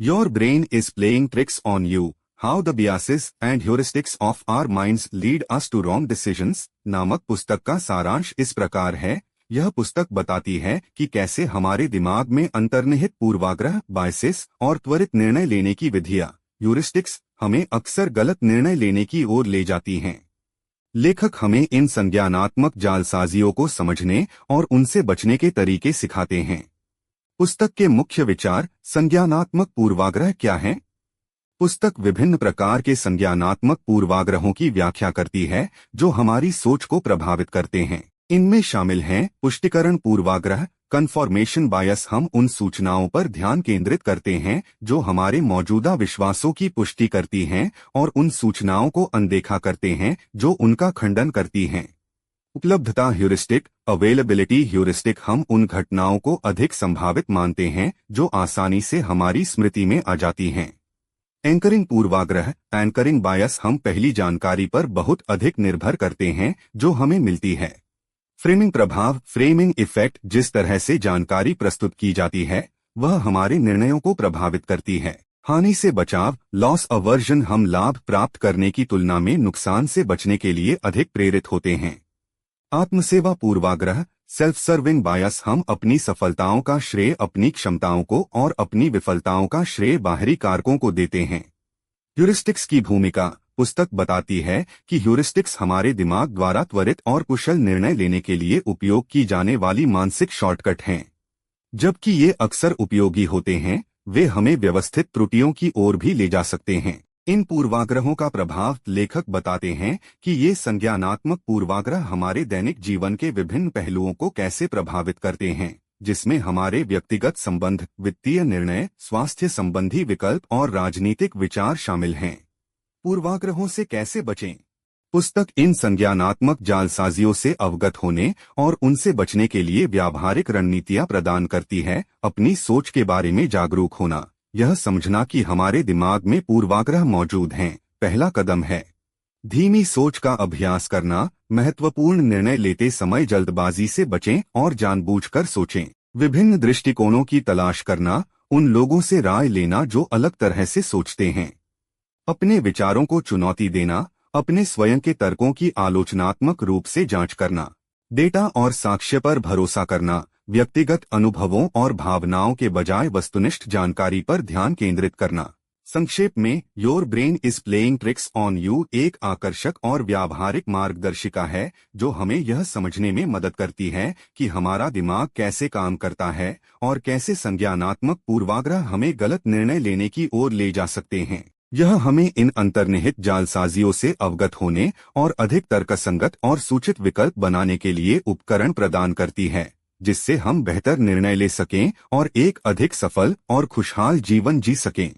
Your brain is playing tricks on you. How the biases and heuristics of our minds lead us to wrong decisions नामक पुस्तक का सारांश इस प्रकार है। यह पुस्तक बताती है कि कैसे हमारे दिमाग में अंतर्निहित पूर्वाग्रह, बायसेस और त्वरित निर्णय लेने की विधियां, ह्यूरिस्टिक्स, हमें अक्सर गलत निर्णय लेने की ओर ले जाती हैं। लेखक हमें इन संज्ञानात्मक जालसाजियों को समझने और उनसे बचने के तरीके सिखाते हैं। पुस्तक के मुख्य विचार। संज्ञानात्मक पूर्वाग्रह क्या हैं? पुस्तक विभिन्न प्रकार के संज्ञानात्मक पूर्वाग्रहों की व्याख्या करती है जो हमारी सोच को प्रभावित करते हैं। इनमें शामिल हैं पुष्टिकरण पूर्वाग्रह, कन्फर्मेशन बायस। हम उन सूचनाओं पर ध्यान केंद्रित करते हैं जो हमारे मौजूदा विश्वासों की पुष्टि करती हैं और उन सूचनाओं को अनदेखा करते हैं जो उनका खंडन करती हैं। उपलब्धता ह्यूरिस्टिक, अवेलेबिलिटी ह्यूरिस्टिक। हम उन घटनाओं को अधिक संभावित मानते हैं जो आसानी से हमारी स्मृति में आ जाती हैं। एंकरिंग पूर्वाग्रह, एंकरिंग बायस। हम पहली जानकारी पर बहुत अधिक निर्भर करते हैं जो हमें मिलती है। फ्रेमिंग प्रभाव, फ्रेमिंग इफेक्ट। जिस तरह से जानकारी प्रस्तुत की जाती है वह हमारे निर्णयों को प्रभावित करती है। हानि से बचाव, लॉस अवर्जन। हम लाभ प्राप्त करने की तुलना में नुकसान से बचने के लिए अधिक प्रेरित होते हैं। आत्मसेवा पूर्वाग्रह, सेल्फ सर्विंग बायस। हम अपनी सफलताओं का श्रेय अपनी क्षमताओं को और अपनी विफलताओं का श्रेय बाहरी कारकों को देते हैं। ह्यूरिस्टिक्स की भूमिका। पुस्तक बताती है कि ह्यूरिस्टिक्स हमारे दिमाग द्वारा त्वरित और कुशल निर्णय लेने के लिए उपयोग की जाने वाली मानसिक शॉर्टकट हैं। जबकि ये अक्सर उपयोगी होते हैं, वे हमें व्यवस्थित त्रुटियों की ओर भी ले जा सकते हैं। इन पूर्वाग्रहों का प्रभाव। लेखक बताते हैं कि ये संज्ञानात्मक पूर्वाग्रह हमारे दैनिक जीवन के विभिन्न पहलुओं को कैसे प्रभावित करते हैं, जिसमें हमारे व्यक्तिगत संबंध, वित्तीय निर्णय, स्वास्थ्य संबंधी विकल्प और राजनीतिक विचार शामिल हैं। पूर्वाग्रहों से कैसे बचें? पुस्तक इन संज्ञानात्मक जालसाजियों से अवगत होने और उनसे बचने के लिए व्यावहारिक रणनीतियां प्रदान करती है। अपनी सोच के बारे में जागरूक होना, यह समझना कि हमारे दिमाग में पूर्वाग्रह मौजूद हैं, पहला कदम है। धीमी सोच का अभ्यास करना, महत्वपूर्ण निर्णय लेते समय जल्दबाजी से बचें और जानबूझकर सोचें। विभिन्न दृष्टिकोणों की तलाश करना, उन लोगों से राय लेना जो अलग तरह से सोचते हैं। अपने विचारों को चुनौती देना, अपने स्वयं के तर्कों की आलोचनात्मक रूप से जांच करना। डेटा और साक्ष्य पर भरोसा करना, व्यक्तिगत अनुभवों और भावनाओं के बजाय वस्तुनिष्ठ जानकारी पर ध्यान केंद्रित करना। संक्षेप में, your brain is playing tricks on you एक आकर्षक और व्यावहारिक मार्गदर्शिका है जो हमें यह समझने में मदद करती है कि हमारा दिमाग कैसे काम करता है और कैसे संज्ञानात्मक पूर्वाग्रह हमें गलत निर्णय लेने की ओर ले जा सकते हैं। यह हमें इन अंतर्निहित जालसाजियों से अवगत होने और अधिक तर्कसंगत और सूचित विकल्प बनाने के लिए उपकरण प्रदान करती है, जिससे हम बेहतर निर्णय ले सकें और एक अधिक सफल और खुशहाल जीवन जी सकें।